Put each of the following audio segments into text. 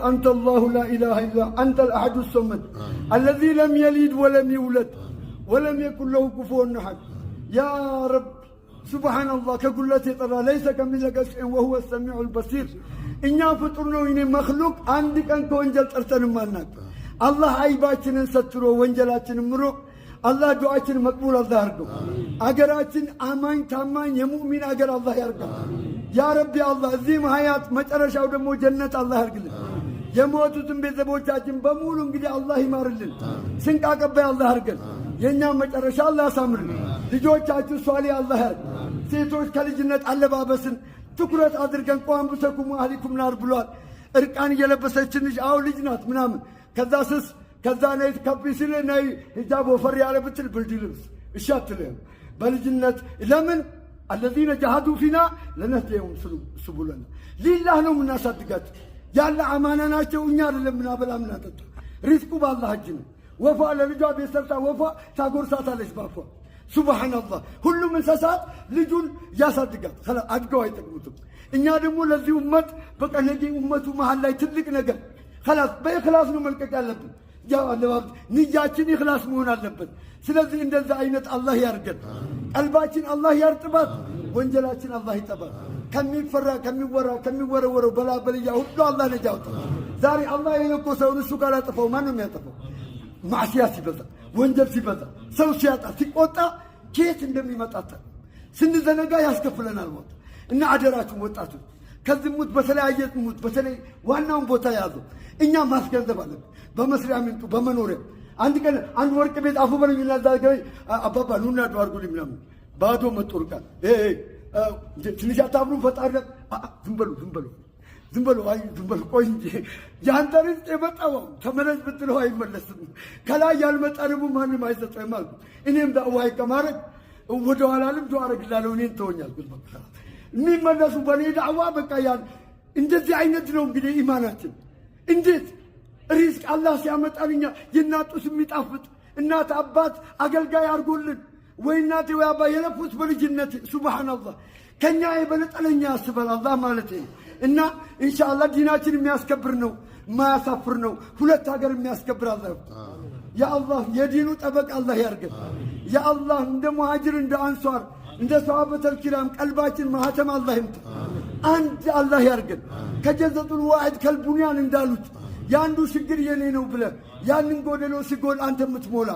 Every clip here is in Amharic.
أنت الله لا إله إلا أنت الأحد الصمد الذي لم يلد ولم يولد ولم يكن له كفوا أحد يا رب سبحان الله كقولتي ترى ليس كمثلك شيء وهو السميع البصير إننا فطرنا إن مخلوق عندك أنك وانجل ترتن مالناك الله عيباتنا سترو وانجلاتنا مرو الله دعاتنا مقبول الله يرجو أجراتنا أمان تامان يمؤمن أجر الله يرجو يا ربي الله زيم حياة مترش أو دمو جنة الله يرجو يموتون بزبوجاتهم بمولون قد الله يمارلن سنك أكبر الله يرجو ينام مترش الله سامرن ልጆቻችሁ ሷሊ አላህ ያርግ ሴቶች ከልጅነት አለባበስን ትኩረት አድርገን ቋም ብሰኩም አህሊኩም ናር ብሏል እርቃን እየለበሰችን ልጅ አው ልጅ ናት ምናምን ከዛ ነይ ከቢስለ ነይ ሂጃብ ወፈር ያለ ብትል ብልድ ልብስ እሺ አትልም በልጅነት ለምን الذين جاهدوا فينا لنهديهم سبلنا لله ነው ምናሳድጋት ያለ አማና ናቸው እኛ አይደለም ምናበላ ምናጠጣ ሪዝቁ በአላህ እጅ ነው ወፋ ለልጇ ቤተሰብታ ወፋ ታጎርሳታለች ባፏ سبحان الله ሁሉም እንስሳት ልጁን ያሳድጋል አድገው አይጠቅሙትም እኛ ደግሞ ለዚህ ኡመት በቃ ነገ ኡመቱ መሃል ላይ ትልቅ ነገር خلاص በእخلاص ነው መልቀቅ ያለብን ያ አላህ ንያችን إخلاص መሆን አለበት ስለዚህ እንደዛ አይነት አላህ ያርገን ቀልባችን አላህ ያርጥባት ወንጀላችን አላህ ይጠባል ከሚፈራ ከሚወረወረው በላበልያ ሁሉ አላህ ነጃ ያውጣ ዛሬ አላህ የለኮሰውን እሱ ጋር አጥፈው ማን ነው የሚያጠፋው ማዕሲያ ሲበዛ ወንጀል ሲበዛ ሰው ሲያጣ ሲቆጣ ኬት እንደሚመጣታ ስንዘነጋ ያስከፍለናል ሞት እና አደራችሁ ወጣችሁ ከዝሙት በተለያየ ዝሙት በተለይ ዋናውን ቦታ ያዙ እኛ ማስገንዘብ አለብን በመስሪያ ምንጡ በመኖሪያ አንድ ቀን አንድ ወርቅ ቤት አፉ በለኝና ዛገይ አባባ ኑና ዷርጉልኝ ምናምን ባዶ መጥርቃል ትንሽ አታብሩ ፈጣሪ ዝም በሉ ቆይ እንጂ ያንተ ርዝቅ የመጣው ተመለስ ብትለው አይመለስም ከላይ ያልመጣ ደግሞ ማንም አይሰጠም ማለት እኔም ዳዋይ ከማረግ ወደ ኋላንም ዱዓ አረግላለሁ እኔን ተወኛል በቃ የሚመለሱ በኔ ዳዋ በቃ ያን እንደዚህ አይነት ነው እንግዲህ ኢማናችን እንዴት ሪዝቅ አላህ ሲያመጣልኛ የናጡስ የሚጣፍጥ እናት አባት አገልጋይ አርጎልን ወይ እናቴ ወይ አባ የለፉት በልጅነት ሱብሃንአላህ ከኛ የበለጠለኛ ያስበል አላህ ማለት ነው እና ኢንሻአላህ ዲናችን የሚያስከብር ነው ማያሳፍር ነው ሁለት ሀገር የሚያስከብር አላህ ያ አላህ የዲኑ ጠበቅ አላህ ያርገን ያ አላህ እንደ ሙሃጅር እንደ አንሷር እንደ ሰሃበተል ኪራም ቀልባችን ማህተም አላህ ይምታ አንድ አላህ ያርገን ከጀዘቱል ዋሂድ ከልቡንያን እንዳሉት ያንዱ ችግር የኔ ነው ብለ ያንን ጎደሎ ሲጎል አንተ የምትሞላ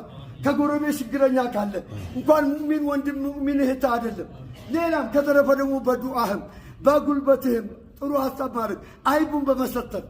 ከጎረቤ ችግረኛ ካለ እንኳን ሙእሚን ወንድም ሙእሚን እህት አይደለም ሌላም ከተረፈ ደግሞ በዱዓህም በጉልበትህም ጥሩ ሐሳብ ማድረግ አይቡን በመሰጠት